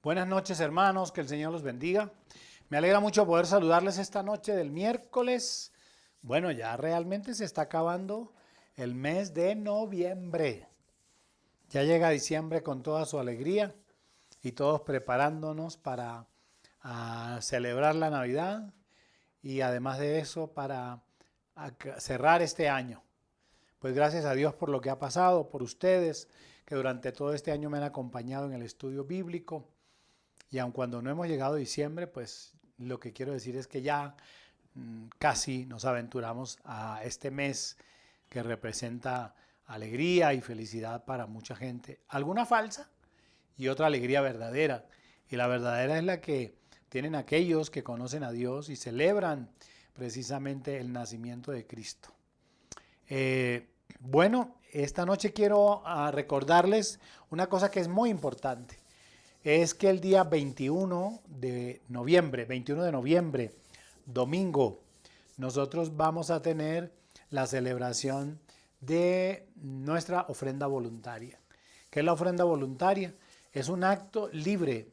Buenas noches, hermanos, que el Señor los bendiga. Me alegra mucho poder saludarles esta noche del miércoles. Bueno, ya realmente se está acabando el mes de noviembre. Ya llega diciembre con toda su alegría y todos preparándonos para celebrar la Navidad y además de eso para cerrar este año. Pues gracias a Dios por lo que ha pasado, por ustedes que durante todo este año me han acompañado en el estudio bíblico. Y aun cuando no hemos llegado a diciembre, pues lo que quiero decir es que ya casi nos aventuramos a este mes que representa alegría y felicidad para mucha gente. Alguna falsa y otra alegría verdadera. Y la verdadera es la que tienen aquellos que conocen a Dios y celebran precisamente el nacimiento de Cristo. Bueno, esta noche quiero recordarles una cosa que es muy importante. Es que el día 21 de noviembre, domingo, nosotros vamos a tener la celebración de nuestra ofrenda voluntaria. ¿Qué es la ofrenda voluntaria? Es un acto libre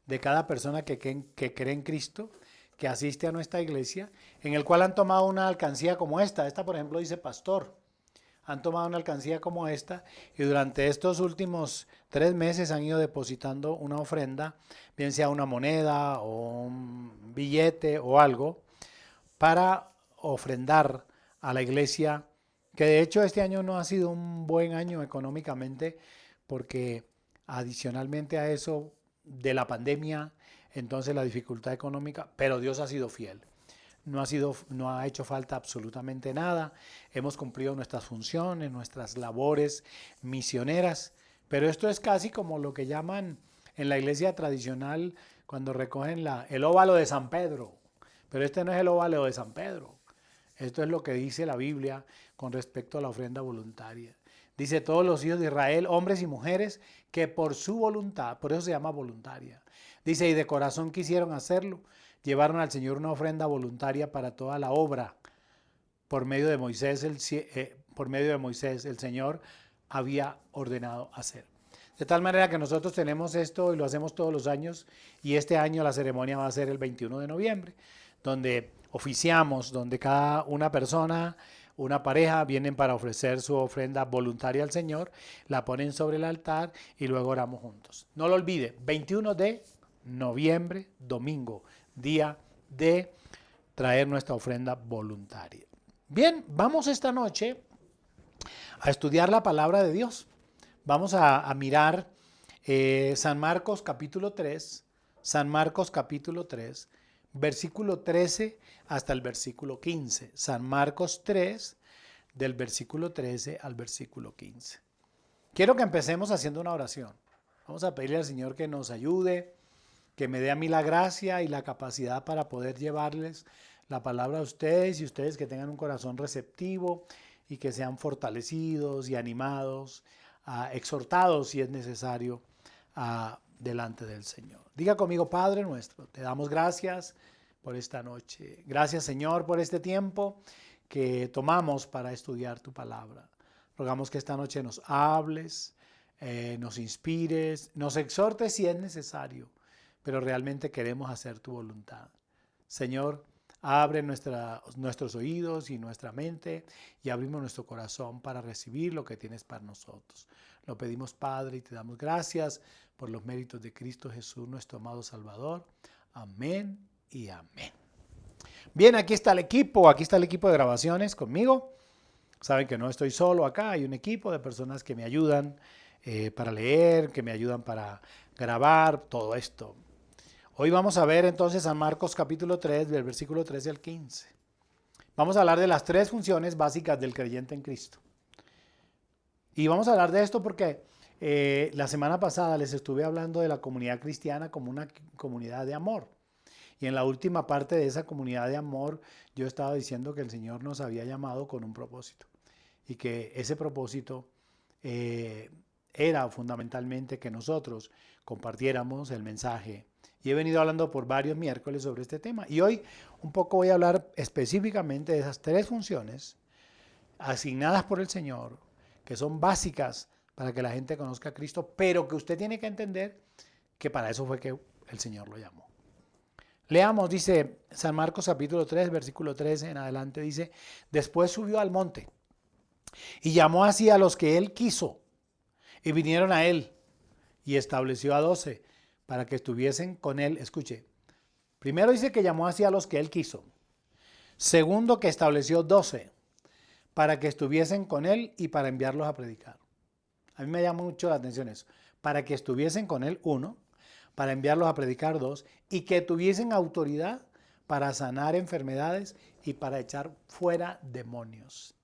de cada persona que cree en Cristo, que asiste a nuestra iglesia, en el cual han tomado una alcancía como esta. Esta, por ejemplo, dice pastor. Han tomado una alcancía como esta y durante estos últimos 3 meses han ido depositando una ofrenda, bien sea una moneda o un billete o algo, para ofrendar a la iglesia, que de hecho este año no ha sido un buen año económicamente, porque adicionalmente a eso de la pandemia, entonces la dificultad económica, pero Dios ha sido fiel. No ha hecho falta absolutamente nada. Hemos cumplido nuestras funciones, nuestras labores misioneras, pero esto es casi como lo que llaman en la iglesia tradicional cuando recogen el óvalo de San Pedro. Pero este no es el óvalo de San Pedro. Esto es lo que dice la Biblia con respecto a la ofrenda voluntaria. Dice todos los hijos de Israel, hombres y mujeres, que por su voluntad, por eso se llama voluntaria. Dice, y de corazón quisieron hacerlo. Llevaron al Señor una ofrenda voluntaria para toda la obra. Por medio de Moisés, el Señor había ordenado hacer. De tal manera que nosotros tenemos esto y lo hacemos todos los años. Y este año la ceremonia va a ser el 21 de noviembre, donde oficiamos, donde cada una persona, una pareja, vienen para ofrecer su ofrenda voluntaria al Señor, la ponen sobre el altar y luego oramos juntos. No lo olvide, 21 de noviembre, domingo, día de traer nuestra ofrenda voluntaria. Bien, vamos esta noche a estudiar la palabra de Dios. Vamos a mirar San Marcos capítulo 3, versículo 13 hasta el versículo 15. San Marcos 3, del versículo 13 al versículo 15. Quiero que empecemos haciendo una oración. Vamos a pedirle al Señor que nos ayude, que me dé a mí la gracia y la capacidad para poder llevarles la palabra a ustedes y ustedes que tengan un corazón receptivo y que sean fortalecidos y animados, exhortados si es necesario delante del Señor. Diga conmigo, Padre nuestro, te damos gracias por esta noche. Gracias, Señor, por este tiempo que tomamos para estudiar tu palabra. Rogamos que esta noche nos hables, nos inspires, nos exhortes si es necesario, pero realmente queremos hacer tu voluntad. Señor, abre nuestros oídos y nuestra mente y abrimos nuestro corazón para recibir lo que tienes para nosotros. Lo pedimos, Padre, y te damos gracias por los méritos de Cristo Jesús, nuestro amado Salvador. Amén y amén. Bien, aquí está el equipo de grabaciones conmigo. Saben que no estoy solo acá, hay un equipo de personas que me ayudan para leer, que me ayudan para grabar, todo esto. Hoy vamos a ver entonces San Marcos capítulo 3, del versículo 13 al 15. Vamos a hablar de las 3 funciones básicas del creyente en Cristo. Y vamos a hablar de esto porque la semana pasada les estuve hablando de la comunidad cristiana como una comunidad de amor. Y en la última parte de esa comunidad de amor yo estaba diciendo que el Señor nos había llamado con un propósito. Y que ese propósito era fundamentalmente que nosotros compartiéramos el mensaje. Y he venido hablando por varios miércoles sobre este tema. Y hoy un poco voy a hablar específicamente de esas 3 funciones asignadas por el Señor, que son básicas para que la gente conozca a Cristo, pero que usted tiene que entender que para eso fue que el Señor lo llamó. Leamos, dice San Marcos capítulo 3, versículo 13 en adelante, dice, después subió al monte y llamó así a los que él quiso y vinieron a él y estableció a 12 para que estuviesen con él. Escuche, primero dice que llamó así a los que él quiso. Segundo, que estableció 12 para que estuviesen con él y para enviarlos a predicar. A mí me llama mucho la atención eso. Para que estuviesen con él, 1, para enviarlos a predicar, 2, y que tuviesen autoridad para sanar enfermedades y para echar fuera demonios.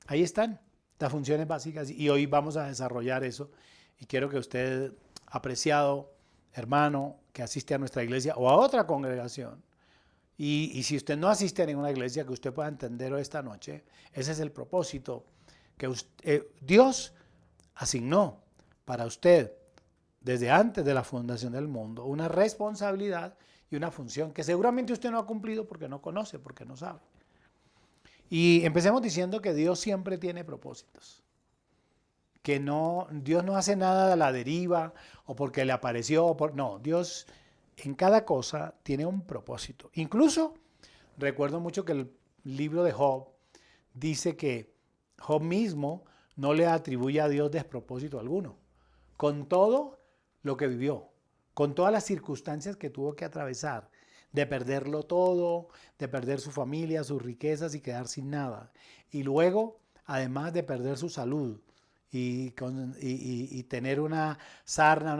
Ahí están las funciones básicas y hoy vamos a desarrollar eso. Y quiero que usted, apreciado hermano que asiste a nuestra iglesia o a otra congregación, y si usted no asiste a ninguna iglesia, que usted pueda entender esta noche, ese es el propósito que Dios asignó para usted desde antes de la fundación del mundo, una responsabilidad y una función que seguramente usted no ha cumplido porque no conoce, porque no sabe. Y empecemos diciendo que Dios siempre tiene propósitos. Que Dios no hace nada a la deriva o porque le apareció. No, Dios en cada cosa tiene un propósito. Incluso recuerdo mucho que el libro de Job dice que Job mismo no le atribuye a Dios despropósito alguno. Con todo lo que vivió, con todas las circunstancias que tuvo que atravesar, de perderlo todo, de perder su familia, sus riquezas y quedar sin nada. Y luego, además de perder su salud y tener una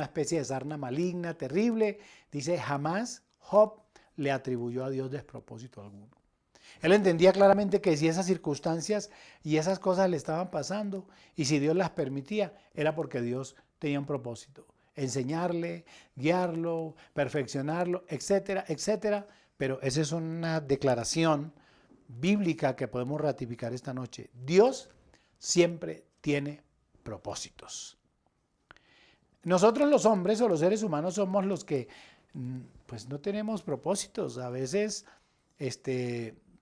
especie de sarna maligna, terrible, dice, jamás Job le atribuyó a Dios despropósito alguno. Él entendía claramente que si esas circunstancias y esas cosas le estaban pasando y si Dios las permitía, era porque Dios tenía un propósito. Enseñarle, guiarlo, perfeccionarlo, etcétera, etcétera. Pero esa es una declaración bíblica que podemos ratificar esta noche. Dios siempre tiene propósitos. Nosotros los hombres o los seres humanos somos los que pues no tenemos propósitos. A veces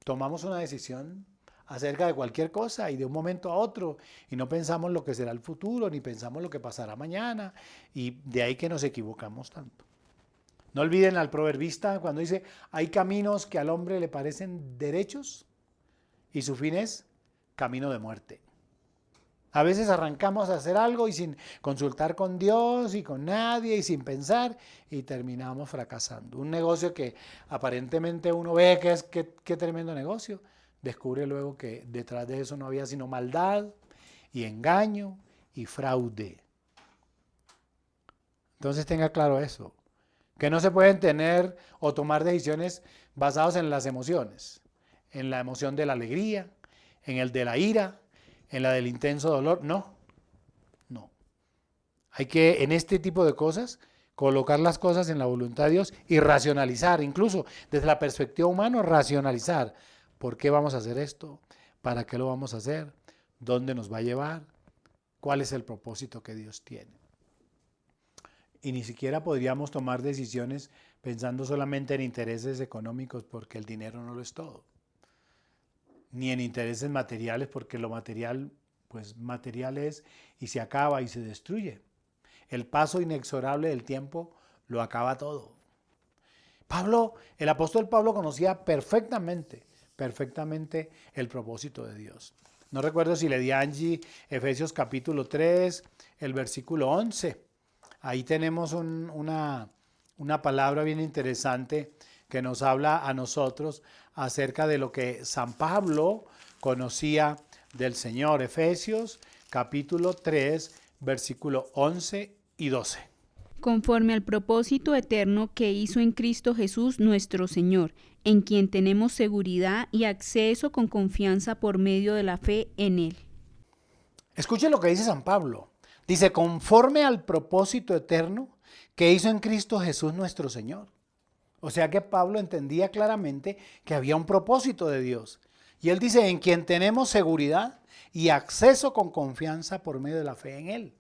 tomamos una decisión acerca de cualquier cosa y de un momento a otro y no pensamos lo que será el futuro, ni pensamos lo que pasará mañana y de ahí que nos equivocamos tanto. No olviden al proverbista cuando dice, hay caminos que al hombre le parecen derechos y su fin es camino de muerte. A veces arrancamos a hacer algo y sin consultar con Dios y con nadie y sin pensar y terminamos fracasando. Un negocio que aparentemente uno ve que es qué tremendo negocio. Descubre luego que detrás de eso no había sino maldad y engaño y fraude. Entonces tenga claro eso, que no se pueden tener o tomar decisiones basadas en las emociones, en la emoción de la alegría, en el de la ira, en la del intenso dolor. No. Hay que en este tipo de cosas colocar las cosas en la voluntad de Dios y racionalizar, incluso desde la perspectiva humana, racionalizar. ¿Por qué vamos a hacer esto? ¿Para qué lo vamos a hacer? ¿Dónde nos va a llevar? ¿Cuál es el propósito que Dios tiene? Y ni siquiera podríamos tomar decisiones pensando solamente en intereses económicos porque el dinero no lo es todo. Ni en intereses materiales porque lo material, pues material es y se acaba y se destruye. El paso inexorable del tiempo lo acaba todo. El apóstol Pablo conocía perfectamente el propósito de Dios. No recuerdo si le di a Angie Efesios capítulo 3, el versículo 11. Ahí tenemos una palabra bien interesante que nos habla a nosotros acerca de lo que San Pablo conocía del Señor. Efesios capítulo 3, versículo 11 y 12. Conforme al propósito eterno que hizo en Cristo Jesús nuestro Señor, en quien tenemos seguridad y acceso con confianza por medio de la fe en Él. Escuchen lo que dice San Pablo. Dice, conforme al propósito eterno que hizo en Cristo Jesús nuestro Señor. O sea que Pablo entendía claramente que había un propósito de Dios. Y él dice, en quien tenemos seguridad y acceso con confianza por medio de la fe en Él.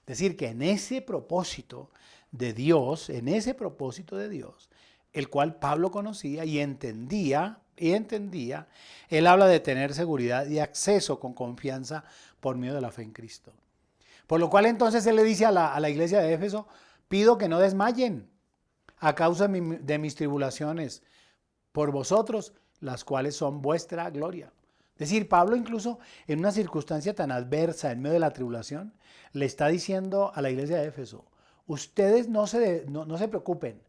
Es decir, que en ese propósito de Dios, el cual Pablo conocía y entendía, él habla de tener seguridad y acceso con confianza por medio de la fe en Cristo. Por lo cual entonces él le dice a la iglesia de Éfeso, pido que no desmayen a causa de mis tribulaciones por vosotros, las cuales son vuestra gloria. Es decir, Pablo incluso en una circunstancia tan adversa, en medio de la tribulación, le está diciendo a la iglesia de Éfeso, ustedes no se preocupen,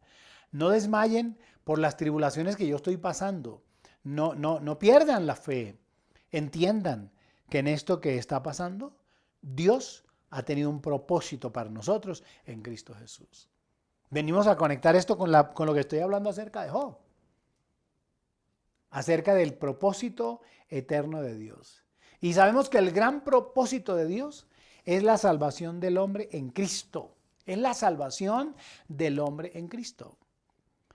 no desmayen por las tribulaciones que yo estoy pasando, no pierdan la fe, entiendan que en esto que está pasando, Dios ha tenido un propósito para nosotros en Cristo Jesús. Venimos a conectar esto con lo que estoy hablando acerca de Job. Acerca del propósito eterno de Dios. Y sabemos que el gran propósito de Dios es la salvación del hombre en Cristo. Es la salvación del hombre en Cristo.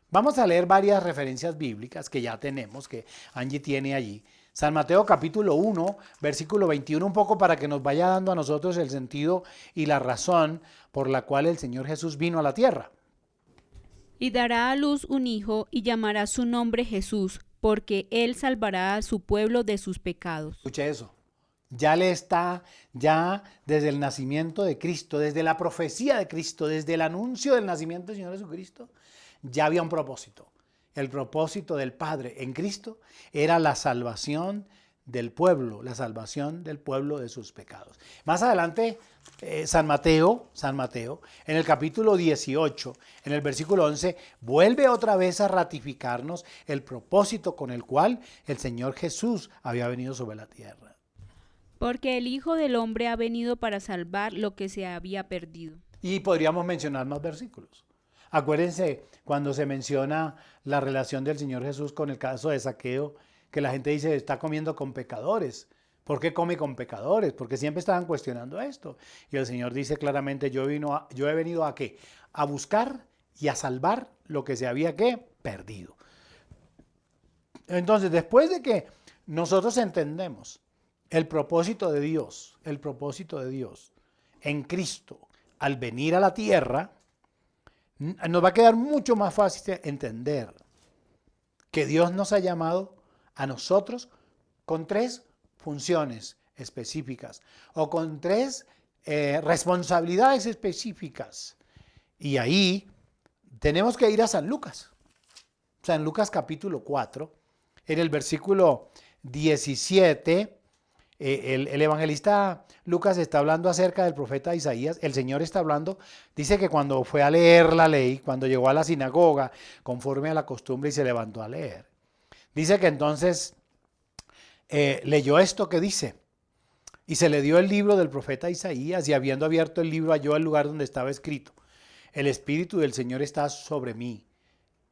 Vamos a leer varias referencias bíblicas que ya tenemos, que Angie tiene allí. San Mateo capítulo 1, versículo 21, un poco para que nos vaya dando a nosotros el sentido y la razón por la cual el Señor Jesús vino a la tierra. Y dará a luz un hijo y llamará su nombre Jesús, porque él salvará a su pueblo de sus pecados. Escuche eso. Ya desde el nacimiento de Cristo, desde la profecía de Cristo, desde el anuncio del nacimiento del Señor Jesucristo, ya había un propósito. El propósito del Padre en Cristo era la salvación del pueblo de sus pecados. Más adelante, San Mateo, en el capítulo 18, en el versículo 11, vuelve otra vez a ratificarnos el propósito con el cual el Señor Jesús había venido sobre la tierra. Porque el Hijo del Hombre ha venido para salvar lo que se había perdido. Y podríamos mencionar más versículos. Acuérdense cuando se menciona la relación del Señor Jesús con el caso de Zaqueo, que la gente dice, está comiendo con pecadores. ¿Por qué come con pecadores? Porque siempre estaban cuestionando esto. Y el Señor dice claramente, yo he venido ¿a qué? A buscar y a salvar lo que se había ¿qué? Perdido. Entonces, después de que nosotros entendemos el propósito de Dios en Cristo al venir a la tierra, nos va a quedar mucho más fácil entender que Dios nos ha llamado a nosotros con 3 funciones específicas o con 3 responsabilidades específicas. Y ahí tenemos que ir a San Lucas. San Lucas capítulo 4, en el versículo 17, el evangelista Lucas está hablando acerca del profeta Isaías. El Señor está hablando, dice que cuando fue a leer la ley, cuando llegó a la sinagoga, conforme a la costumbre y se levantó a leer. Dice que entonces leyó esto que dice, y se le dio el libro del profeta Isaías, y habiendo abierto el libro halló el lugar donde estaba escrito, el Espíritu del Señor está sobre mí.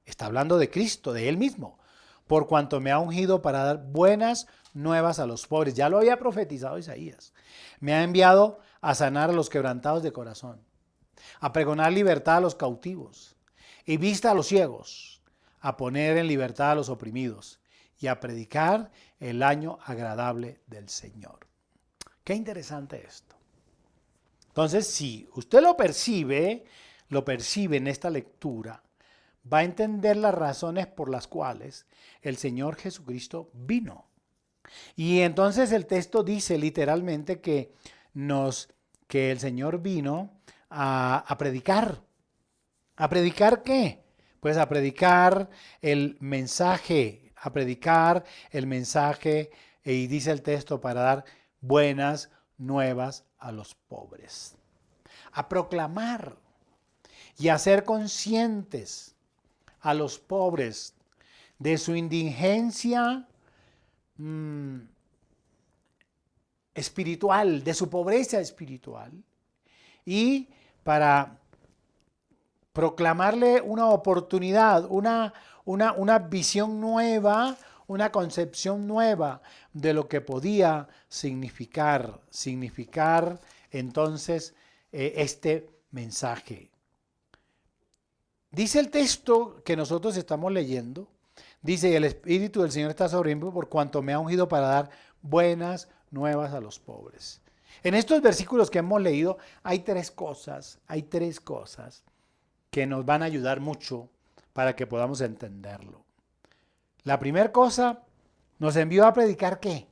Está hablando de Cristo, de Él mismo, por cuanto me ha ungido para dar buenas nuevas a los pobres. Ya lo había profetizado Isaías. Me ha enviado a sanar a los quebrantados de corazón, a pregonar libertad a los cautivos y vista a los ciegos, a poner en libertad a los oprimidos y a predicar el año agradable del Señor. Qué interesante esto. Entonces, si usted lo percibe en esta lectura, va a entender las razones por las cuales el Señor Jesucristo vino. Y entonces el texto dice literalmente que el Señor vino a predicar. ¿A predicar qué? Pues a predicar el mensaje, y dice el texto, para dar buenas nuevas a los pobres. A proclamar y a ser conscientes a los pobres de su indigencia espiritual, de su pobreza espiritual, y para proclamarle una oportunidad, una visión nueva, una concepción nueva de lo que podía significar entonces este mensaje. Dice el texto que nosotros estamos leyendo, dice, el Espíritu del Señor está sobre mí por cuanto me ha ungido para dar buenas nuevas a los pobres. En estos versículos que hemos leído hay tres cosas que nos van a ayudar mucho para que podamos entenderlo. La primera cosa, nos envió a predicar ¿qué?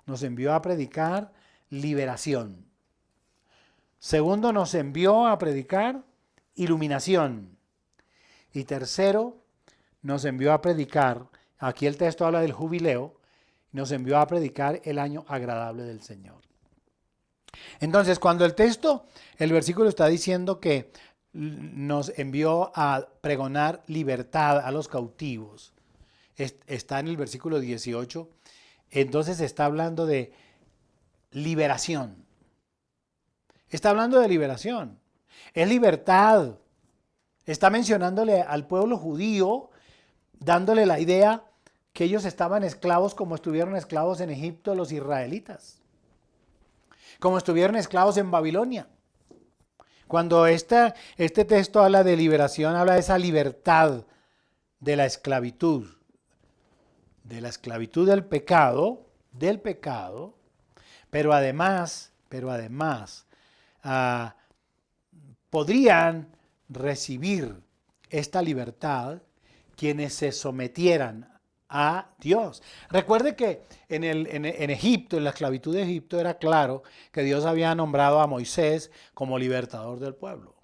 Nos envió a predicar liberación. Segundo, nos envió a predicar iluminación. Y tercero, nos envió a predicar, aquí el texto habla del jubileo, nos envió a predicar el año agradable del Señor. Entonces, cuando el versículo está diciendo que nos envió a pregonar libertad a los cautivos, está en el versículo 18, entonces está hablando de liberación. Está hablando de liberación. Es libertad. Está mencionándole al pueblo judío, dándole la idea que ellos estaban esclavos como estuvieron esclavos en Egipto los israelitas, como estuvieron esclavos en Babilonia. Cuando este texto habla de liberación, habla de esa libertad de la esclavitud del pecado, pero además, podrían recibir esta libertad quienes se sometieran a Dios. Recuerde que en Egipto, en la esclavitud de Egipto, era claro que Dios había nombrado a Moisés como libertador del pueblo.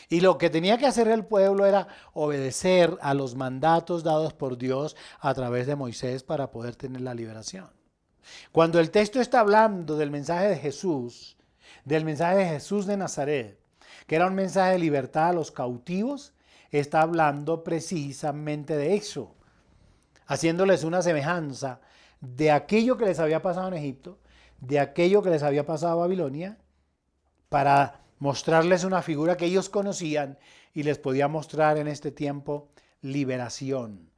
Y lo que tenía que hacer el pueblo era obedecer a los mandatos dados por Dios a través de Moisés para poder tener la liberación. Cuando el texto está hablando del mensaje de Jesús de Nazaret, que era un mensaje de libertad a los cautivos, está hablando precisamente de eso, haciéndoles una semejanza de aquello que les había pasado en Egipto, de aquello que les había pasado a Babilonia, para mostrarles una figura que ellos conocían y les podía mostrar en este tiempo liberación.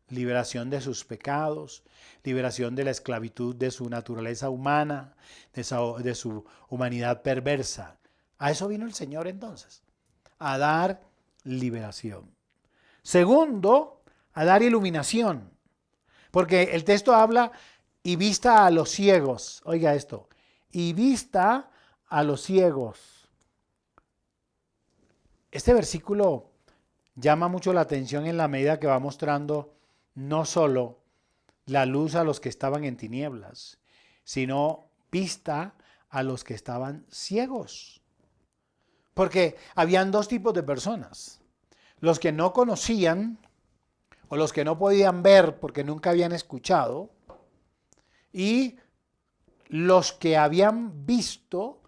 Liberación de sus pecados, liberación de la esclavitud de su naturaleza humana, de su humanidad perversa. A eso vino el Señor entonces, a dar liberación. Segundo, a dar iluminación, porque el texto habla y vista a los ciegos. Oiga esto, y vista a los ciegos. Este versículo llama mucho la atención en la medida que va mostrando no solo la luz a los que estaban en tinieblas, sino vista a los que estaban ciegos. Porque habían dos tipos de personas: los que no conocían o los que no podían ver porque nunca habían escuchado, y los que habían visto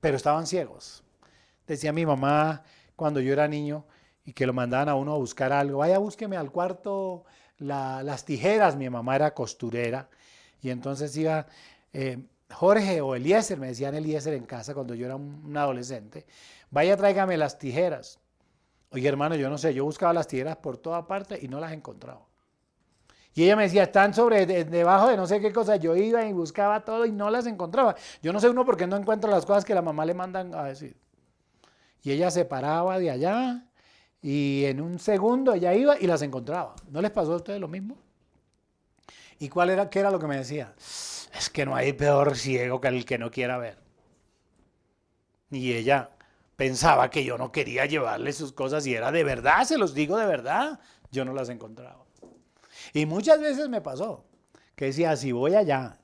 pero estaban ciegos. Decía mi mamá cuando yo era niño y que lo mandaban a uno a buscar algo: vaya, búsqueme al cuarto las tijeras. Mi mamá era costurera y entonces iba Jorge o Eliezer, me decían Eliezer en casa cuando yo era un adolescente: vaya, tráigame las tijeras. Oye, hermano, yo no sé, yo buscaba las tijeras por toda parte y no las encontraba. Y ella me decía, están debajo de no sé qué cosa. Yo iba y buscaba todo y no las encontraba. Yo no sé uno por qué no encuentra las cosas que la mamá le mandan a decir. Y ella se paraba de allá y en un segundo ella iba y las encontraba. ¿No les pasó a ustedes lo mismo? ¿Y qué era lo que me decía? Es que no hay peor ciego que el que no quiera ver. Y ella pensaba que yo no quería llevarle sus cosas y era de verdad, se los digo de verdad, yo no las encontraba. Y muchas veces me pasó que decía, si voy allá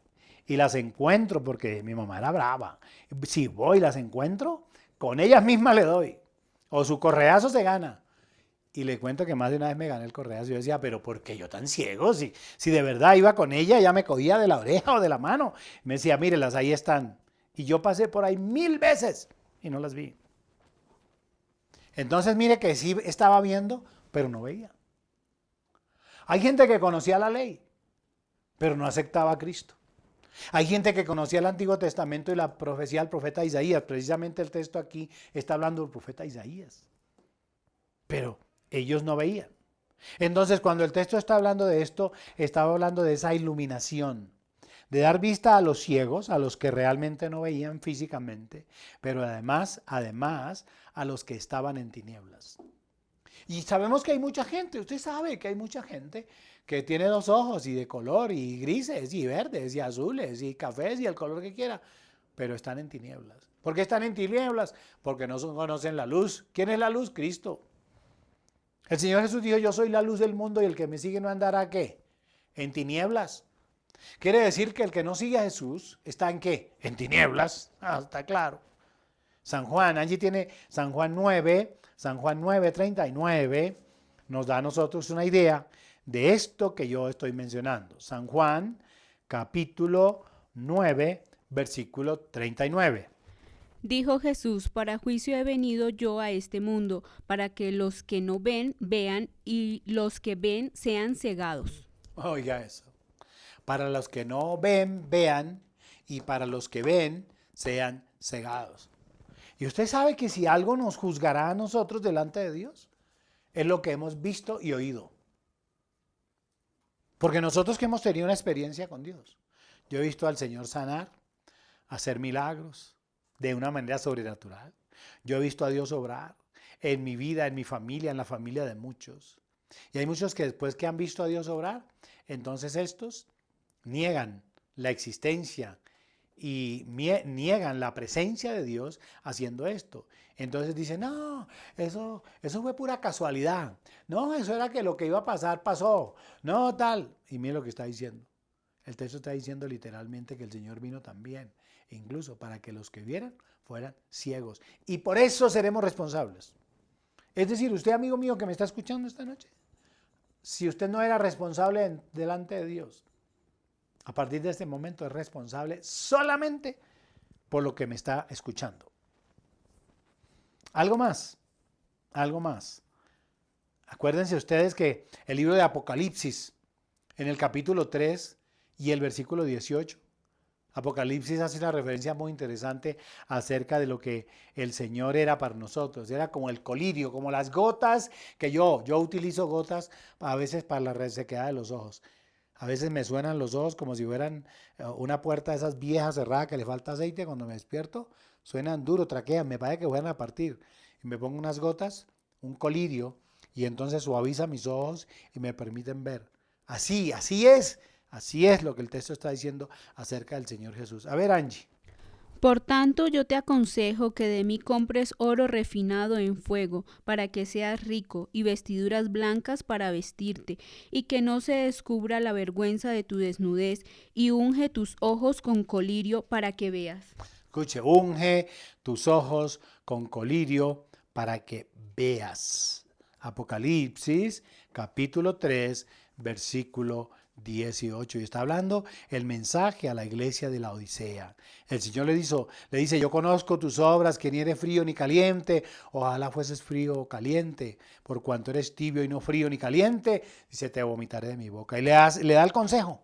y las encuentro, porque mi mamá era brava, si voy y las encuentro, con ellas mismas le doy, o su correazo se gana. Y le cuento que más de una vez me gané el correazo. Yo decía, pero ¿por qué yo tan ciego? Si de verdad iba con ella, ella me cogía de la oreja o de la mano. Me decía, mírelas, ahí están. Y yo pasé por ahí 1000 veces y no las vi. Entonces mire que sí estaba viendo, pero no veía. Hay gente que conocía la ley, pero no aceptaba a Cristo. Hay gente que conocía el Antiguo Testamento y la profecía del profeta Isaías. Precisamente el texto aquí está hablando del profeta Isaías. Pero ellos no veían. Entonces, cuando el texto está hablando de esto, estaba hablando de esa iluminación, de dar vista a los ciegos, a los que realmente no veían físicamente, pero además a los que estaban en tinieblas. Y sabemos que hay mucha gente, usted sabe que hay mucha gente que tiene 2 ojos y de color, y grises, y verdes, y azules, y cafés, y el color que quiera, pero están en tinieblas. ¿Por qué están en tinieblas? Porque no conocen la luz. ¿Quién es la luz? Cristo. El Señor Jesús dijo, yo soy la luz del mundo y el que me sigue no andará, ¿qué? En tinieblas. Quiere decir que el que no sigue a Jesús está en ¿qué? En tinieblas. Está claro. San Juan, Angie tiene San Juan 9:39, nos da a nosotros una idea de esto que yo estoy mencionando. San Juan, capítulo 9, versículo 39. Dijo Jesús, para juicio he venido yo a este mundo, para que los que no ven, vean, y los que ven sean cegados. Oiga eso. Para los que no ven, vean, y para los que ven, sean cegados. Y usted sabe que si algo nos juzgará a nosotros delante de Dios, es lo que hemos visto y oído. Porque nosotros que hemos tenido una experiencia con Dios. Yo he visto al Señor sanar, hacer milagros de una manera sobrenatural. Yo he visto a Dios obrar en mi vida, en mi familia, en la familia de muchos. Y hay muchos que después que han visto a Dios obrar, entonces estos niegan la existencia y niegan la presencia de Dios haciendo esto. Entonces dicen, no, eso fue pura casualidad. No, eso era que lo que iba a pasar pasó. No, tal. Y mire lo que está diciendo. El texto está diciendo literalmente que el Señor vino también, incluso para que los que vieran fueran ciegos. Y por eso seremos responsables. Es decir, usted, amigo mío, que me está escuchando esta noche, si usted no era responsable delante de Dios, a partir de este momento es responsable solamente por lo que me está escuchando. Algo más. Acuérdense ustedes que el libro de Apocalipsis, en el capítulo 3 y el versículo 18, Apocalipsis hace una referencia muy interesante acerca de lo que el Señor era para nosotros. Era como el colirio, como las gotas que yo utilizo gotas a veces para la resequedad de los ojos. A veces me suenan los ojos como si fueran una puerta de esas viejas cerradas que le falta aceite. Cuando me despierto, suenan duro, traquean, me parece que fueran a partir. Y me pongo unas gotas, un colirio, y entonces suaviza mis ojos y me permiten ver. Así es lo que el texto está diciendo acerca del Señor Jesús. A ver, Angie. Por tanto, yo te aconsejo que de mí compres oro refinado en fuego, para que seas rico, y vestiduras blancas para vestirte, y que no se descubra la vergüenza de tu desnudez, y unge tus ojos con colirio para que veas. Escuche, unge tus ojos con colirio para que veas. Apocalipsis, capítulo 3, versículo 18. Y está hablando el mensaje a la iglesia de la Odisea. El Señor le dice, yo conozco tus obras, que ni eres frío ni caliente. Ojalá fueses frío o caliente. Por cuanto eres tibio y no frío ni caliente, dice, te vomitaré de mi boca. Y le da el consejo.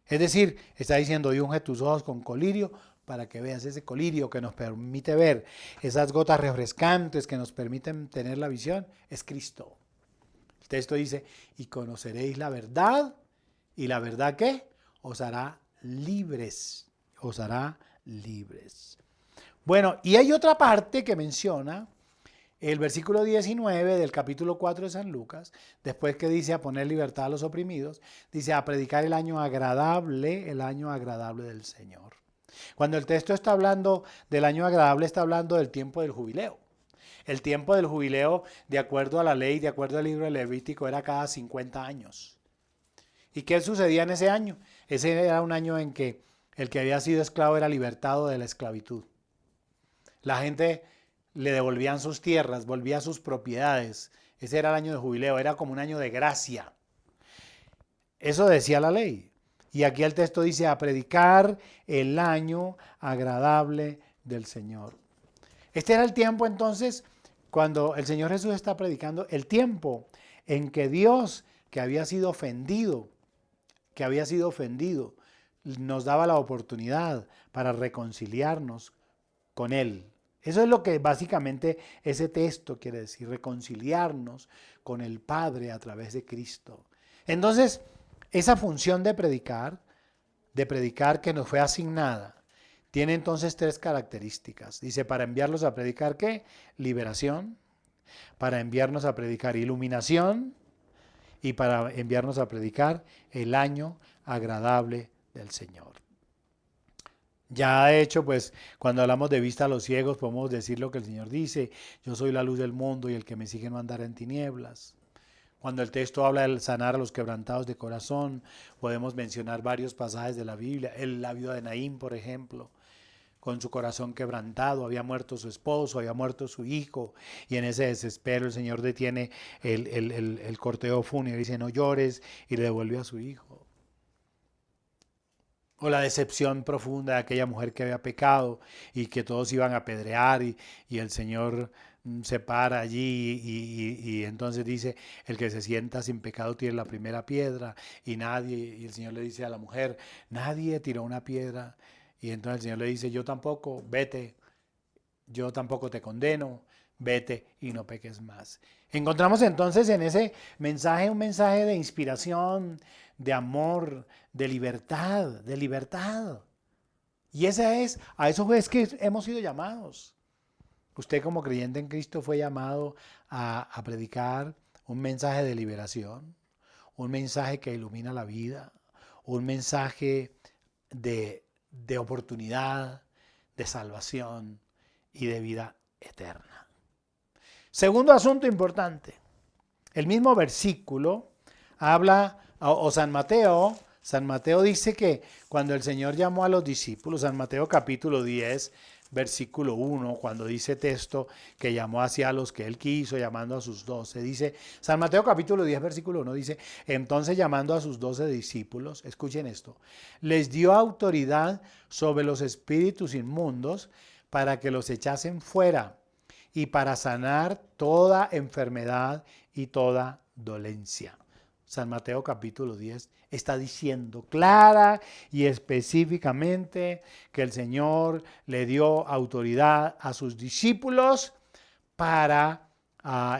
Es decir, está diciendo, y unge tus ojos con colirio para que veas ese colirio que nos permite ver. Esas gotas refrescantes que nos permiten tener la visión, es Cristo. El texto dice, y conoceréis la verdad, y la verdad ¿qué? Os hará libres. Bueno, y hay otra parte que menciona el versículo 19 del capítulo 4 de San Lucas, después que dice a poner libertad a los oprimidos, dice a predicar el año agradable del Señor. Cuando el texto está hablando del año agradable, está hablando del tiempo del jubileo. El tiempo del jubileo, de acuerdo a la ley, de acuerdo al libro de Levítico, era cada 50 años. ¿Y qué sucedía en ese año? Ese era un año en que el que había sido esclavo era libertado de la esclavitud. La gente le devolvían sus tierras, volvía sus propiedades. Ese era el año de jubileo, era como un año de gracia. Eso decía la ley. Y aquí el texto dice a predicar el año agradable del Señor. Este era el tiempo entonces cuando el Señor Jesús está predicando, el tiempo en que Dios, que había sido ofendido, nos daba la oportunidad para reconciliarnos con Él. Eso es lo que básicamente ese texto quiere decir, reconciliarnos con el Padre a través de Cristo. Entonces, esa función de predicar que nos fue asignada, tiene entonces tres características. Dice, para enviarlos a predicar, ¿qué? Liberación. Para enviarnos a predicar iluminación. Y para enviarnos a predicar el año agradable del Señor. Ya de hecho, pues, cuando hablamos de vista a los ciegos, podemos decir lo que el Señor dice. Yo soy la luz del mundo y el que me sigue no andará en tinieblas. Cuando el texto habla de sanar a los quebrantados de corazón, podemos mencionar varios pasajes de la Biblia. La viuda de Naín, por ejemplo. con su corazón quebrantado, había muerto su esposo, había muerto su hijo, y en ese desespero el Señor detiene el cortejo fúnebre y dice, no llores, y le devuelve a su hijo. O la decepción profunda de aquella mujer que había pecado y que todos iban a apedrear y el Señor se para allí y entonces dice, el que se sienta sin pecado tiene la primera piedra y el Señor le dice a la mujer, nadie tiró una piedra. Y entonces el Señor le dice, yo tampoco, vete, yo tampoco te condeno, vete y no peques más. Encontramos entonces en ese mensaje un mensaje de inspiración, de amor, de libertad, de libertad. Y a eso es que hemos sido llamados. Usted como creyente en Cristo fue llamado a predicar un mensaje de liberación, un mensaje que ilumina la vida, un mensaje de oportunidad, de salvación y de vida eterna. Segundo asunto importante. El mismo versículo habla, o San Mateo dice que cuando el Señor llamó a los discípulos, San Mateo capítulo 10, versículo 1, cuando dice texto que llamó hacia los que él quiso, llamando a sus 12, dice, San Mateo capítulo 10, versículo 1, dice, entonces llamando a sus 12 discípulos, escuchen esto, les dio autoridad sobre los espíritus inmundos para que los echasen fuera y para sanar toda enfermedad y toda dolencia. San Mateo capítulo 10 está diciendo clara y específicamente que el Señor le dio autoridad a sus discípulos para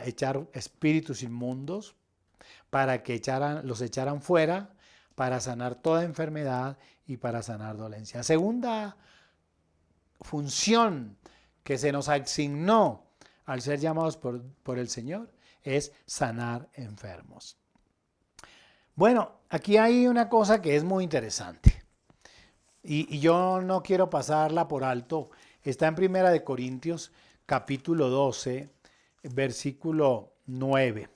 echar espíritus inmundos, para que los echaran fuera, para sanar toda enfermedad y para sanar dolencia. Segunda función que se nos asignó al ser llamados por el Señor es sanar enfermos. Bueno, aquí hay una cosa que es muy interesante y yo no quiero pasarla por alto. Está en Primera de Corintios, capítulo 12, versículo 9.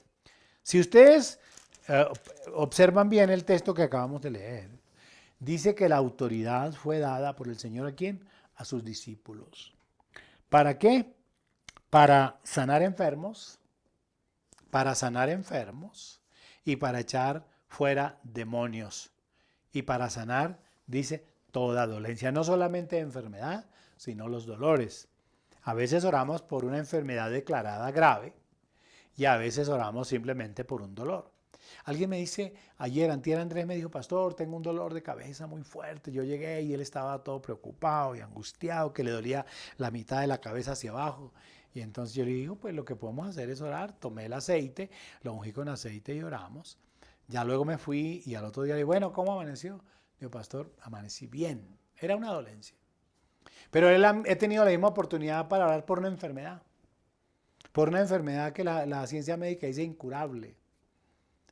Si ustedes observan bien el texto que acabamos de leer, dice que la autoridad fue dada por el Señor ¿a quién? A sus discípulos. ¿Para qué? Para sanar enfermos y para echar fuera demonios y para sanar, dice, toda dolencia, no solamente enfermedad, sino los dolores. A veces oramos por una enfermedad declarada grave y a veces oramos simplemente por un dolor. Alguien me dice, antier Andrés me dijo, pastor, tengo un dolor de cabeza muy fuerte. Yo llegué y él estaba todo preocupado y angustiado, que le dolía la mitad de la cabeza hacia abajo. Y entonces yo le digo, pues lo que podemos hacer es orar. Tomé el aceite, lo ungí con aceite y oramos. Ya luego me fui y al otro día le digo, bueno, ¿cómo amaneció? Digo, pastor, amanecí bien. Era una dolencia. Pero he tenido la misma oportunidad para orar por una enfermedad. Por una enfermedad que la ciencia médica dice incurable.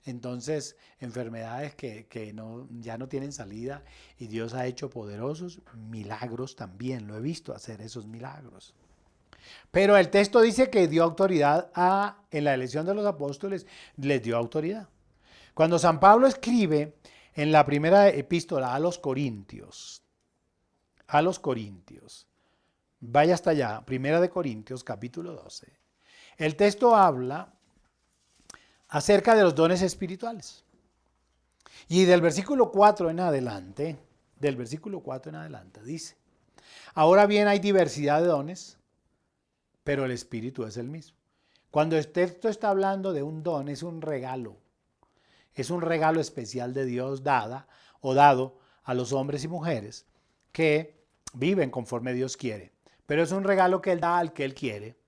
Entonces, enfermedades que ya no tienen salida y Dios ha hecho poderosos milagros también. Lo he visto hacer esos milagros. Pero el texto dice que dio autoridad en la elección de los apóstoles, les dio autoridad. Cuando San Pablo escribe en la primera epístola a los Corintios, vaya hasta allá, Primera de Corintios, capítulo 12, el texto habla acerca de los dones espirituales. Y del versículo 4 en adelante, dice, ahora bien hay diversidad de dones, pero el Espíritu es el mismo. Cuando el texto está hablando de un don, es un regalo. Es un regalo especial de Dios dado a los hombres y mujeres que viven conforme Dios quiere. Pero es un regalo que Él da al que Él quiere.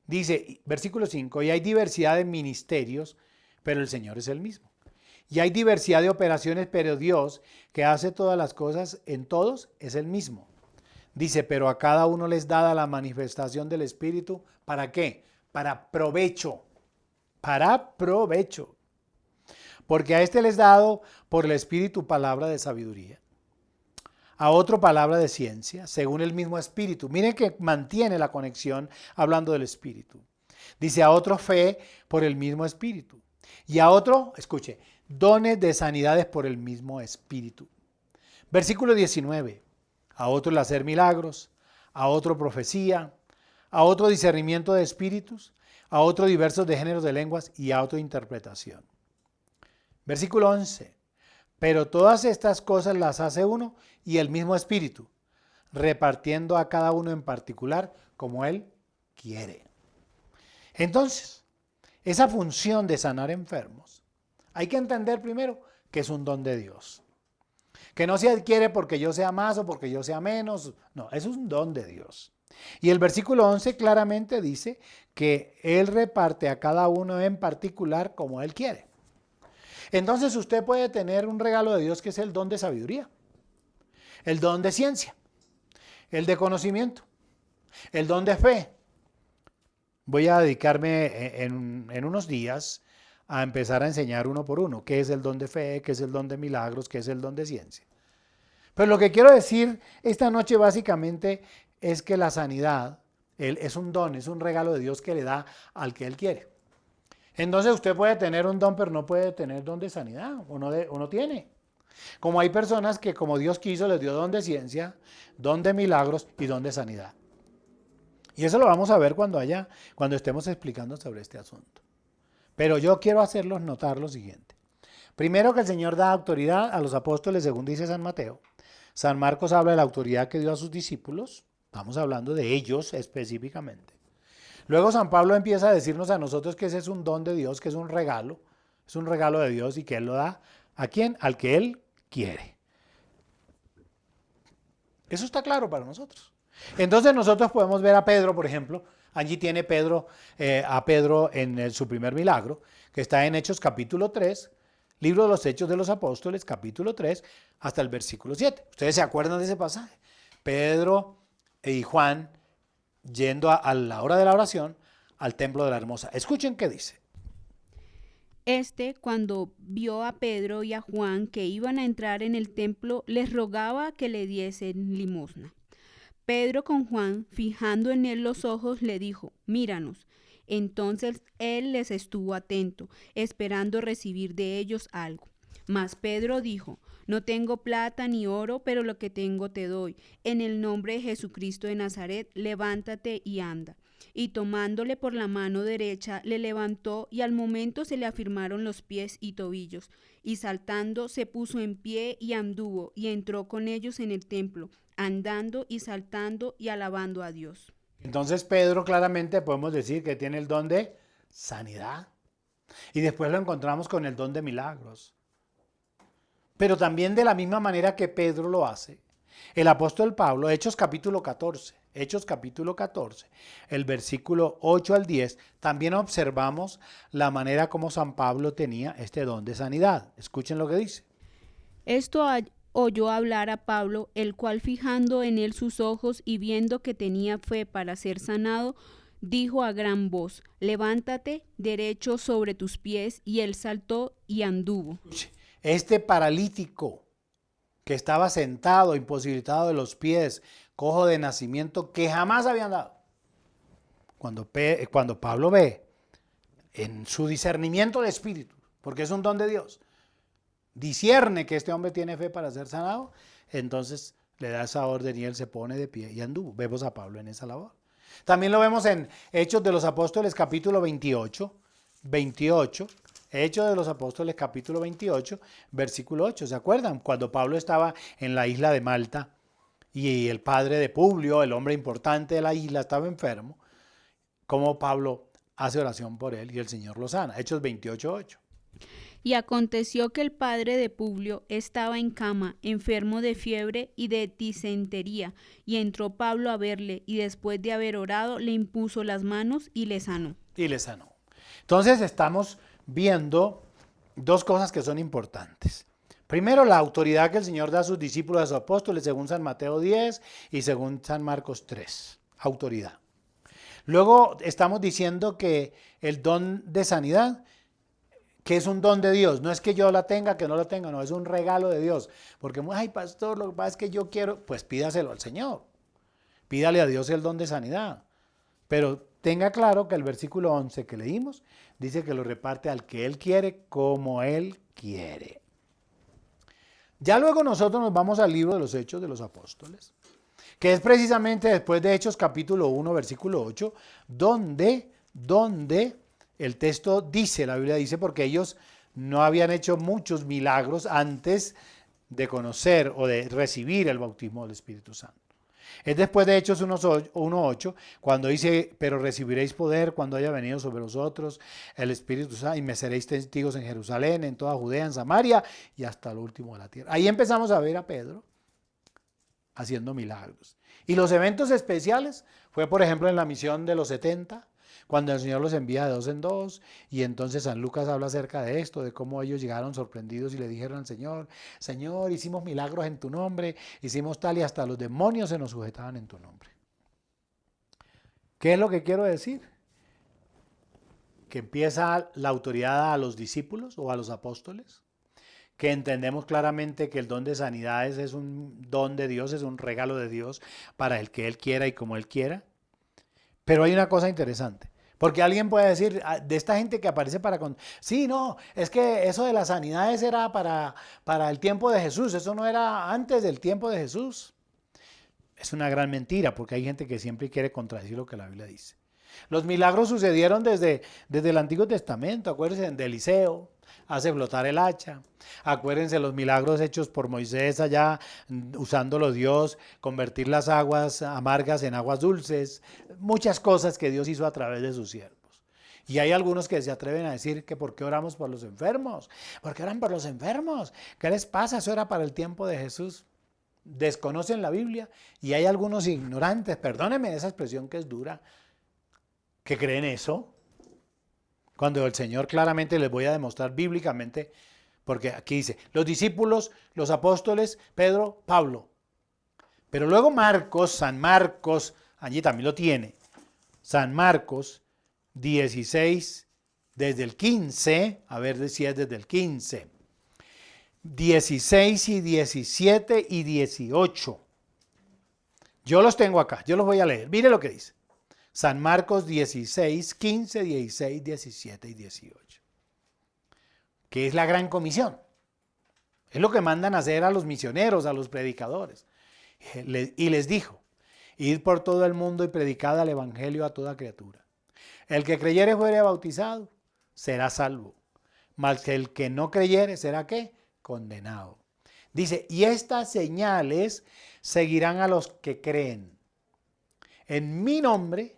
Dice, versículo 5, y hay diversidad de ministerios, pero el Señor es el mismo. Y hay diversidad de operaciones, pero Dios, que hace todas las cosas en todos, es el mismo. Dice, pero a cada uno les dada la manifestación del Espíritu, ¿para qué? Para provecho. Para provecho. Porque a este les dado por el Espíritu palabra de sabiduría, a otro palabra de ciencia, según el mismo Espíritu. Miren que mantiene la conexión hablando del Espíritu. Dice a otro fe por el mismo Espíritu. Y a otro, escuche, dones de sanidades por el mismo Espíritu. Versículo 19. a otro el hacer milagros, a otro profecía, a otro discernimiento de espíritus, a otro diversos de géneros de lenguas y a otro interpretación. Versículo 11. Pero todas estas cosas las hace uno y el mismo Espíritu, repartiendo a cada uno en particular como Él quiere. Entonces, esa función de sanar enfermos, hay que entender primero que es un don de Dios. Que no se adquiere porque yo sea más o porque yo sea menos. No, es un don de Dios. Y el versículo 11 claramente dice que Él reparte a cada uno en particular como Él quiere. Entonces usted puede tener un regalo de Dios que es el don de sabiduría, el don de ciencia, el de conocimiento, el don de fe. Voy a dedicarme en unos días a empezar a enseñar uno por uno qué es el don de fe, qué es el don de milagros, qué es el don de ciencia. Pero lo que quiero decir esta noche básicamente es que la sanidad es un don, es un regalo de Dios que le da al que Él quiere. Entonces usted puede tener un don, pero no puede tener don de sanidad, o no tiene. Como hay personas que como Dios quiso les dio don de ciencia, don de milagros y don de sanidad. Y eso lo vamos a ver cuando estemos explicando sobre este asunto. Pero yo quiero hacerlos notar lo siguiente. Primero, que el Señor da autoridad a los apóstoles, según dice San Mateo. San Marcos habla de la autoridad que dio a sus discípulos. Estamos hablando de ellos específicamente. Luego San Pablo empieza a decirnos a nosotros que ese es un don de Dios, que es un regalo de Dios y que Él lo da ¿a quién? Al que Él quiere. Eso está claro para nosotros. Entonces nosotros podemos ver a Pedro, por ejemplo. Allí tiene a Pedro en su primer milagro, que está en Hechos capítulo 3, libro de los Hechos de los Apóstoles, capítulo 3, hasta el versículo 7. ¿Ustedes se acuerdan de ese pasaje? Pedro y Juan yendo a la hora de la oración al templo de la Hermosa. Escuchen qué dice. Cuando vio a Pedro y a Juan que iban a entrar en el templo, les rogaba que le diesen limosna. Pedro con Juan, fijando en él los ojos, le dijo: míranos. Entonces él les estuvo atento, esperando recibir de ellos algo. Mas Pedro dijo: no tengo plata ni oro, pero lo que tengo te doy. En el nombre de Jesucristo de Nazaret, levántate y anda. Y tomándole por la mano derecha, le levantó, y al momento se le afirmaron los pies y tobillos. Y saltando, se puso en pie y anduvo, y entró con ellos en el templo, andando y saltando y alabando a Dios. Entonces Pedro claramente podemos decir que tiene el don de sanidad. Y después lo encontramos con el don de milagros. Pero también de la misma manera que Pedro lo hace, el apóstol Pablo, Hechos capítulo 14, el versículo 8 al 10, también observamos la manera como San Pablo tenía este don de sanidad. Escuchen lo que dice. Esto oyó hablar a Pablo, el cual, fijando en él sus ojos y viendo que tenía fe para ser sanado, dijo a gran voz: levántate derecho sobre tus pies, y él saltó y anduvo. Este paralítico que estaba sentado, imposibilitado de los pies, cojo de nacimiento, que jamás había andado. Cuando Pablo ve en su discernimiento de espíritu, porque es un don de Dios, discierne que este hombre tiene fe para ser sanado, entonces le da esa orden y él se pone de pie y anduvo. Vemos a Pablo en esa labor. También lo vemos en Hechos de los Apóstoles capítulo 28, Hechos de los Apóstoles capítulo 28, versículo 8. ¿Se acuerdan? Cuando Pablo estaba en la isla de Malta y el padre de Publio, el hombre importante de la isla, estaba enfermo, cómo Pablo hace oración por él y el Señor lo sana. Hechos 28, 8. Y aconteció que el padre de Publio estaba en cama, enfermo de fiebre y de disentería, y entró Pablo a verle, y después de haber orado, le impuso las manos y le sanó. Entonces estamos viendo dos cosas que son importantes. Primero, la autoridad que el Señor da a sus discípulos, a sus apóstoles, según San Mateo 10 y según San Marcos 3. Autoridad. Luego estamos diciendo que el don de sanidad, que es un don de Dios, no es que yo la tenga, que no la tenga, no, es un regalo de Dios. Porque, ay pastor, lo que pasa es que yo quiero, pues pídaselo al Señor. Pídale a Dios el don de sanidad. Pero tenga claro que el versículo 11 que leímos dice que lo reparte al que Él quiere, como Él quiere. Ya luego nosotros nos vamos al libro de los Hechos de los Apóstoles. que es precisamente después de Hechos capítulo 1, versículo 8, donde el texto dice, la Biblia dice, porque ellos no habían hecho muchos milagros antes de conocer o de recibir el bautismo del Espíritu Santo. Es después de Hechos 1:8, cuando dice, pero recibiréis poder cuando haya venido sobre vosotros el Espíritu Santo y me seréis testigos en Jerusalén, en toda Judea, en Samaria y hasta lo último de la tierra. Ahí empezamos a ver a Pedro haciendo milagros. Y los eventos especiales fue, por ejemplo, en la misión de los 70, cuando el Señor los envía de dos en dos, y entonces San Lucas habla acerca de esto, de cómo ellos llegaron sorprendidos y le dijeron al Señor, Señor, hicimos milagros en tu nombre, hicimos tal y hasta los demonios se nos sujetaban en tu nombre. ¿Qué es lo que quiero decir? Que empieza la autoridad a los discípulos o a los apóstoles, que entendemos claramente que el don de sanidades es un don de Dios, es un regalo de Dios para el que Él quiera y como Él quiera. Pero hay una cosa interesante, porque alguien puede decir, de esta gente que aparece para... Sí, no, es que eso de las sanidades era para el tiempo de Jesús, eso no era antes del tiempo de Jesús. Es una gran mentira, porque hay gente que siempre quiere contradecir lo que la Biblia dice. Los milagros sucedieron desde el Antiguo Testamento, acuérdense de Eliseo, hace flotar el hacha. Acuérdense los milagros hechos por Moisés allá, usándolo Dios, convertir las aguas amargas en aguas dulces. Muchas cosas que Dios hizo a través de sus siervos. Y hay algunos que se atreven a decir que ¿por qué oramos por los enfermos? ¿Por qué oran por los enfermos? ¿Qué les pasa? Eso era para el tiempo de Jesús. Desconocen la Biblia y hay algunos ignorantes, perdónenme esa expresión que es dura, que creen eso. Cuando el Señor claramente les voy a demostrar bíblicamente, porque aquí dice, los discípulos, los apóstoles, Pedro, Pablo. Pero luego Marcos, San Marcos, allí también lo tiene. San Marcos 16, desde el 15, a ver si es desde el 15. 16 y 17 y 18. Yo los tengo acá, yo los voy a leer. Mire lo que dice. San Marcos 16, 15, 16, 17 y 18. Que es la gran comisión. Es lo que mandan hacer a los misioneros, a los predicadores. Y les dijo, id por todo el mundo y predicad el evangelio a toda criatura. El que creyere fuere bautizado, será salvo. Mas el que no creyere, ¿será qué? Condenado. Dice, y estas señales seguirán a los que creen. En mi nombre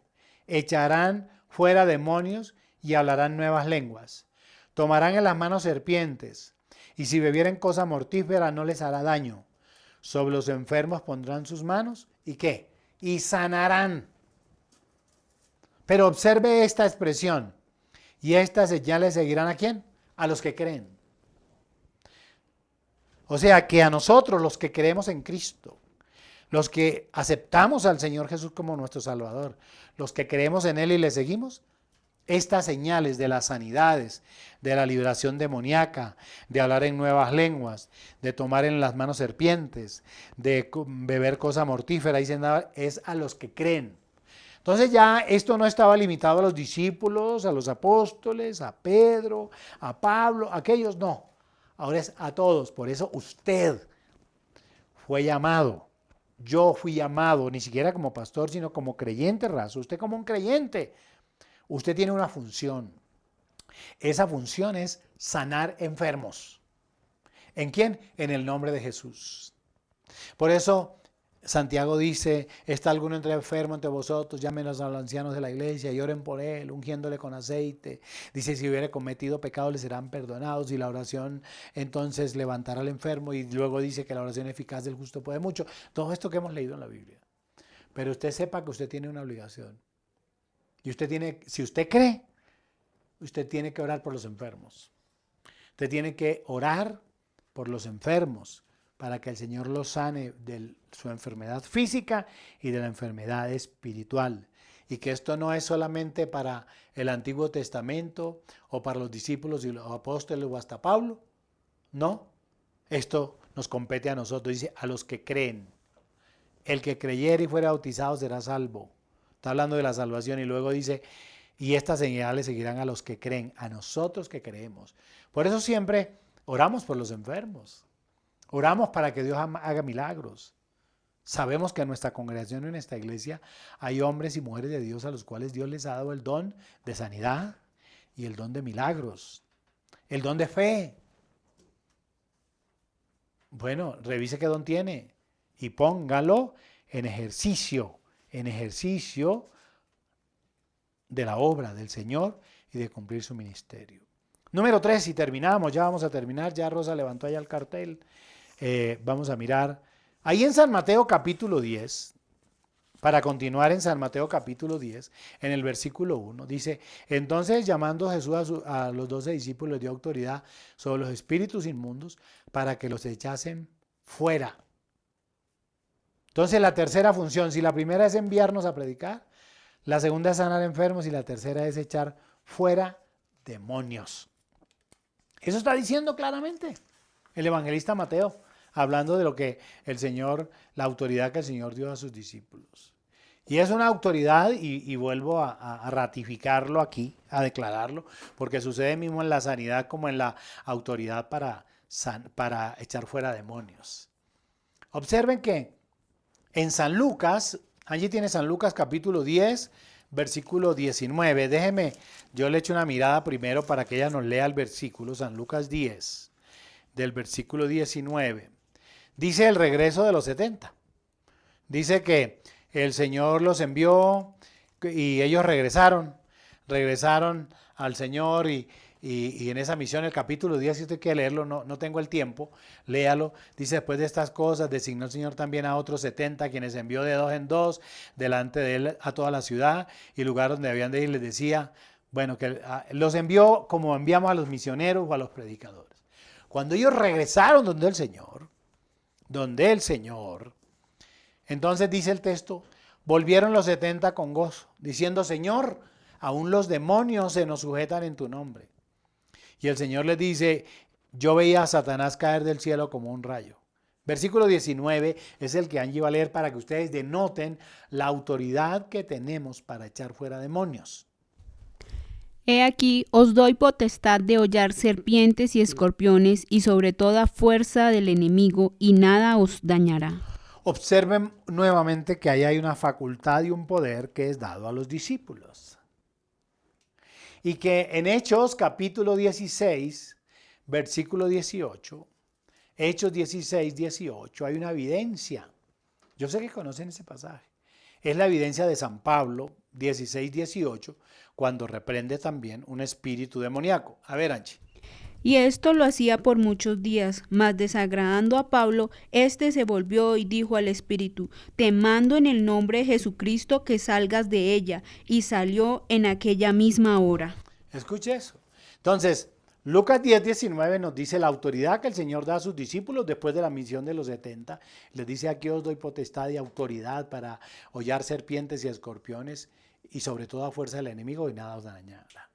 echarán fuera demonios y hablarán nuevas lenguas. Tomarán en las manos serpientes, y si bebieren cosa mortífera no les hará daño. Sobre los enfermos pondrán sus manos, ¿y qué? Y sanarán. Pero observe esta expresión. Y estas señales seguirán ¿a quién? A los que creen. O sea que a nosotros, los que creemos en Cristo, los que aceptamos al Señor Jesús como nuestro Salvador, los que creemos en Él y le seguimos, estas señales de las sanidades, de la liberación demoníaca, de hablar en nuevas lenguas, de tomar en las manos serpientes, de beber cosa mortífera, dicen, es a los que creen. Entonces ya esto no estaba limitado a los discípulos, a los apóstoles, a Pedro, a Pablo, aquellos no. Ahora es a todos. Por eso usted fue llamado. Yo fui llamado, ni siquiera como pastor, sino como creyente raso. Usted como un creyente, usted tiene una función. Esa función es sanar enfermos. ¿En quién? En el nombre de Jesús. Por eso Santiago dice, ¿está alguno enfermo entre vosotros? Llámenos a los ancianos de la iglesia y oren por él, ungiéndole con aceite. Dice, si hubiere cometido pecado, le serán perdonados. Y la oración entonces levantará al enfermo. Y luego dice que la oración eficaz del justo puede mucho. Todo esto que hemos leído en la Biblia. Pero usted sepa que usted tiene una obligación. Y usted tiene, si usted cree, usted tiene que orar por los enfermos. Usted tiene que orar por los enfermos, para que el Señor los sane de su enfermedad física y de la enfermedad espiritual. Y que esto no es solamente para el Antiguo Testamento o para los discípulos y los apóstoles o hasta Pablo. No, esto nos compete a nosotros. Dice, a los que creen. El que creyere y fuera bautizado será salvo. Está hablando de la salvación y luego dice, y estas señales seguirán a los que creen, a nosotros que creemos. Por eso siempre oramos por los enfermos. Oramos para que Dios haga milagros, Sabemos que en nuestra congregación, en esta iglesia, hay hombres y mujeres de Dios a los cuales Dios les ha dado el don de sanidad y el don de milagros, el don de fe. Bueno, revise qué don tiene y póngalo en ejercicio de la obra del Señor y de cumplir su ministerio. Número 3, y terminamos, ya vamos a terminar, ya Rosa levantó allá el cartel. Vamos a mirar ahí en San Mateo capítulo 10, para continuar en San Mateo capítulo 10, en el versículo 1, dice: entonces llamando Jesús a los 12 discípulos, les dio autoridad sobre los espíritus inmundos para que los echasen fuera. Entonces la tercera función, si la primera es enviarnos a predicar, la segunda es sanar enfermos y la tercera es echar fuera demonios. Eso está diciendo claramente el evangelista Mateo, hablando de lo que el Señor, la autoridad que el Señor dio a sus discípulos. Y es una autoridad, y vuelvo a ratificarlo aquí, a declararlo, porque sucede mismo en la sanidad como en la autoridad para echar fuera demonios. Observen que en San Lucas, allí tiene San Lucas capítulo 10, versículo 19. Déjeme, yo le echo una mirada primero para que ella nos lea el versículo, San Lucas 10, del versículo 19. Dice el regreso de los 70. Dice que el Señor los envió y ellos regresaron al Señor y en esa misión, el capítulo 10, si usted quiere leerlo, no tengo el tiempo, léalo. Dice: después de estas cosas, designó el Señor también a otros 70, quienes envió de 2 en 2 delante de él a toda la ciudad y lugar donde habían de ir. Les decía, bueno, que los envió como enviamos a los misioneros o a los predicadores. Cuando ellos regresaron donde el Señor, entonces dice el texto, volvieron los 70 con gozo, diciendo: Señor, aún los demonios se nos sujetan en tu nombre. Y el Señor les dice: yo veía a Satanás caer del cielo como un rayo. Versículo 19 es el que Angie va a leer para que ustedes denoten la autoridad que tenemos para echar fuera demonios. He aquí, os doy potestad de hollar serpientes y escorpiones y sobre toda fuerza del enemigo, y nada os dañará. Observen nuevamente que ahí hay una facultad y un poder que es dado a los discípulos. Y que en Hechos capítulo 16, versículo 18, Hechos 16, 18, hay una evidencia. Yo sé que conocen ese pasaje. Es la evidencia de San Pablo, 16, 18, cuando reprende también un espíritu demoníaco. A ver, Anchi. Y esto lo hacía por muchos días, mas desagradando a Pablo, éste se volvió y dijo al espíritu: te mando en el nombre de Jesucristo que salgas de ella. Y salió en aquella misma hora. Escuche eso. Entonces, Lucas 10, 19 nos dice la autoridad que el Señor da a sus discípulos después de la misión de los 70. Les dice: aquí os doy potestad y autoridad para hollar serpientes y escorpiones y sobre toda fuerza del enemigo, y nada os dañará.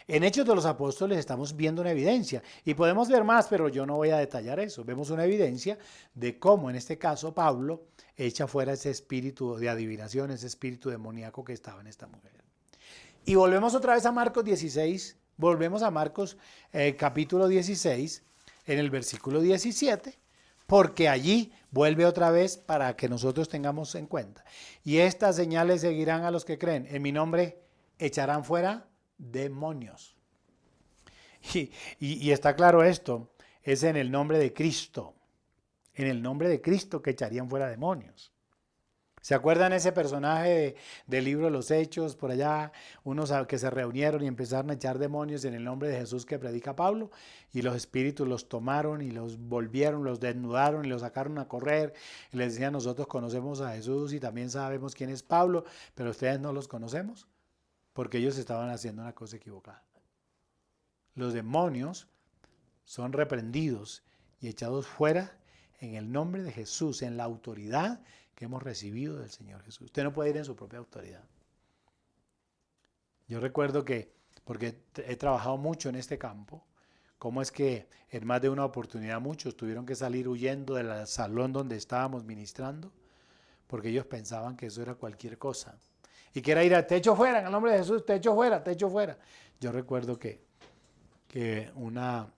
En Hechos de los Apóstoles estamos viendo una evidencia, y podemos ver más, pero yo no voy a detallar eso. Vemos una evidencia de cómo en este caso Pablo echa fuera ese espíritu de adivinación, ese espíritu demoníaco que estaba en esta mujer. Y volvemos otra vez a Marcos 16, volvemos a Marcos capítulo 16, en el versículo 17, porque allí vuelve otra vez para que nosotros tengamos en cuenta. Y estas señales seguirán a los que creen. En mi nombre echarán fuera demonios. Y está claro esto, es en el nombre de Cristo. En el nombre de Cristo que echarían fuera demonios. ¿Se acuerdan ese personaje del libro de los Hechos? Por allá, unos que se reunieron y empezaron a echar demonios en el nombre de Jesús que predica Pablo, y los espíritus los tomaron y los volvieron, los desnudaron y los sacaron a correr, y les decían: nosotros conocemos a Jesús y también sabemos quién es Pablo, pero ustedes no los conocemos, porque ellos estaban haciendo una cosa equivocada. Los demonios son reprendidos y echados fuera en el nombre de Jesús, en la autoridad que hemos recibido del Señor Jesús. Usted no puede ir en su propia autoridad. Yo recuerdo que, porque he trabajado mucho en este campo, cómo es que en más de una oportunidad muchos tuvieron que salir huyendo del salón donde estábamos ministrando, porque ellos pensaban que eso era cualquier cosa. Y que era ir a techo fuera, en el nombre de Jesús, techo fuera, techo fuera. Yo recuerdo que una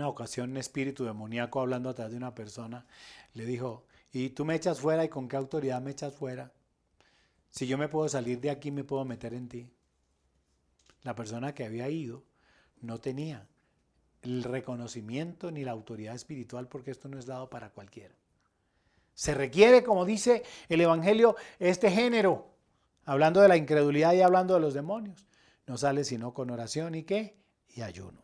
ocasión un espíritu demoníaco, hablando atrás de una persona, le dijo: Y tú me echas fuera, ¿y con qué autoridad me echas fuera? Si yo me puedo salir de aquí, me puedo meter en ti. La persona que había ido no tenía el reconocimiento ni la autoridad espiritual, porque esto no es dado para cualquiera. Se requiere, como dice el Evangelio, este género, hablando de la incredulidad y hablando de los demonios. No sale sino con oración y ¿qué? Y ayuno.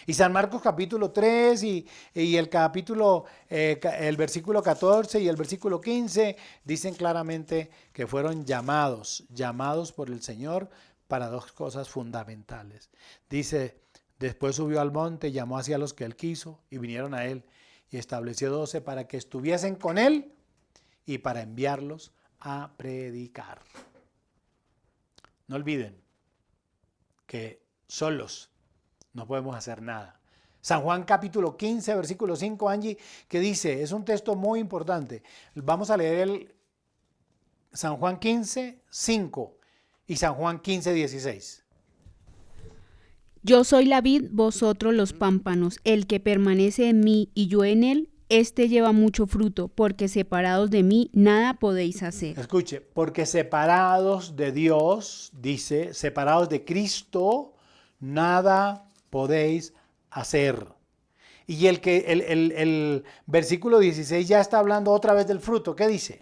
Y San Marcos capítulo 3 y el capítulo, el versículo 14 y el versículo 15 dicen claramente que fueron llamados por el Señor para dos cosas fundamentales. Dice, después subió al monte, llamó hacia los que él quiso y vinieron a él y estableció 12 para que estuviesen con él y para enviarlos a predicar. No olviden que solos no podemos hacer nada. San Juan capítulo 15, versículo 5, Angie, que dice, es un texto muy importante. Vamos a leer el San Juan 15, 5 y San Juan 15, 16. Yo soy la vid, vosotros los pámpanos. El que permanece en mí y yo en él, éste lleva mucho fruto, porque separados de mí nada podéis hacer. Escuche, porque separados de Dios, dice, separados de Cristo, nada podéis hacer. Y el versículo 16 ya está hablando otra vez del fruto. ¿Qué dice?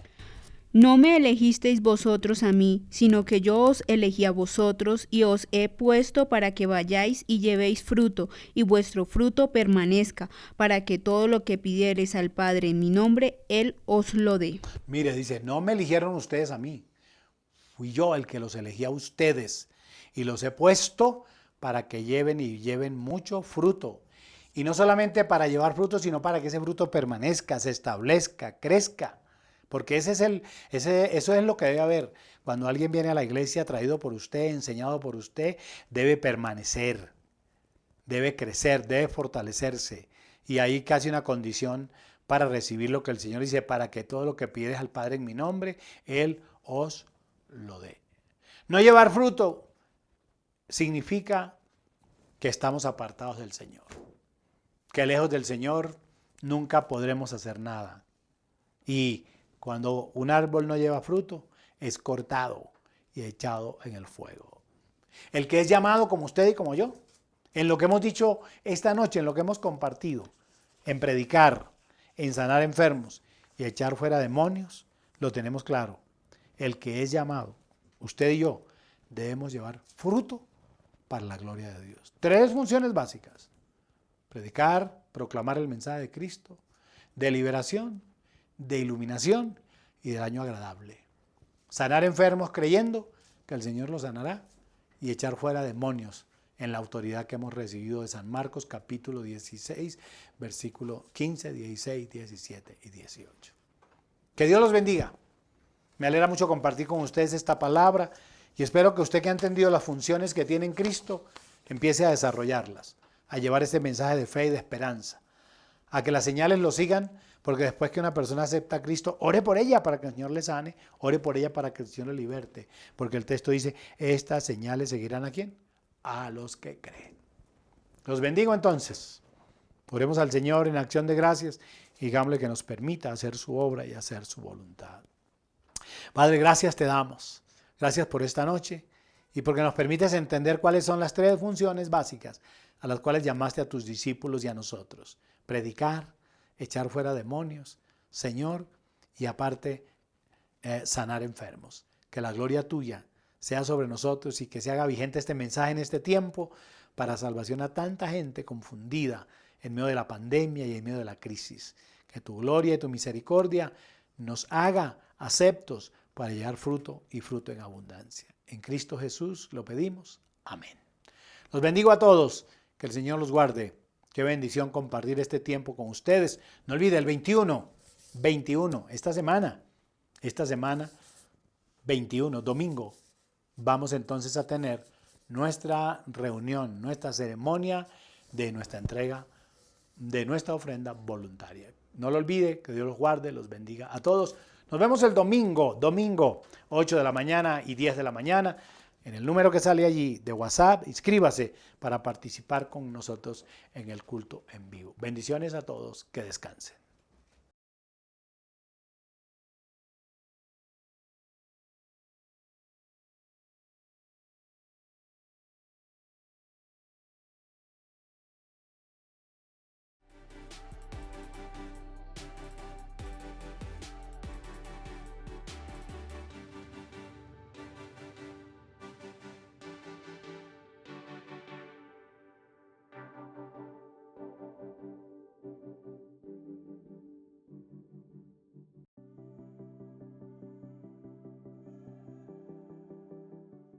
No me elegisteis vosotros a mí, sino que yo os elegí a vosotros y os he puesto para que vayáis y llevéis fruto, y vuestro fruto permanezca, para que todo lo que pidiereis al Padre en mi nombre, Él os lo dé. Mire, dice, no me eligieron ustedes a mí, fui yo el que los elegí a ustedes y los he puesto para que lleven mucho fruto. Y no solamente para llevar fruto, sino para que ese fruto permanezca, se establezca, crezca. Porque eso es lo que debe haber. Cuando alguien viene a la iglesia traído por usted, enseñado por usted, debe permanecer, debe crecer, debe fortalecerse. Y hay casi una condición para recibir lo que el Señor dice, para que todo lo que pides al Padre en mi nombre, Él os lo dé. No llevar fruto significa que estamos apartados del Señor. Que lejos del Señor nunca podremos hacer nada. Y cuando un árbol no lleva fruto, es cortado y echado en el fuego. El que es llamado como usted y como yo, en lo que hemos dicho esta noche, en lo que hemos compartido, en predicar, en sanar enfermos y echar fuera demonios, lo tenemos claro. El que es llamado, usted y yo, debemos llevar fruto para la gloria de Dios. 3 funciones básicas: predicar, proclamar el mensaje de Cristo, de liberación, de iluminación y de daño agradable. Sanar enfermos creyendo que el Señor los sanará y echar fuera demonios en la autoridad que hemos recibido de San Marcos capítulo 16, versículo 15, 16, 17 y 18. Que Dios los bendiga. Me alegra mucho compartir con ustedes esta palabra y espero que usted, que ha entendido las funciones que tiene en Cristo, empiece a desarrollarlas, a llevar este mensaje de fe y de esperanza, a que las señales lo sigan, porque después que una persona acepta a Cristo, ore por ella para que el Señor le sane, ore por ella para que el Señor le liberte, porque el texto dice, estas señales seguirán ¿a quién? A los que creen. Los bendigo entonces. Oremos al Señor en acción de gracias y digámosle que nos permita hacer su obra y hacer su voluntad. Padre, gracias te damos. Gracias por esta noche y porque nos permites entender cuáles son las 3 funciones básicas a las cuales llamaste a tus discípulos y a nosotros. Predicar, echar fuera demonios, Señor, y aparte sanar enfermos. Que la gloria tuya sea sobre nosotros y que se haga vigente este mensaje en este tiempo para salvación a tanta gente confundida en medio de la pandemia y en medio de la crisis. Que tu gloria y tu misericordia nos haga aceptos para llevar fruto y fruto en abundancia. En Cristo Jesús lo pedimos. Amén. Los bendigo a todos. Que el Señor los guarde. Qué bendición compartir este tiempo con ustedes. No olvide el 21, esta semana 21, domingo, vamos entonces a tener nuestra reunión, nuestra ceremonia de nuestra entrega, de nuestra ofrenda voluntaria. No lo olvide, que Dios los guarde, los bendiga a todos. Nos vemos el domingo, 8 de la mañana y 10 de la mañana. En el número que sale allí de WhatsApp, inscríbase para participar con nosotros en el culto en vivo. Bendiciones a todos, que descansen.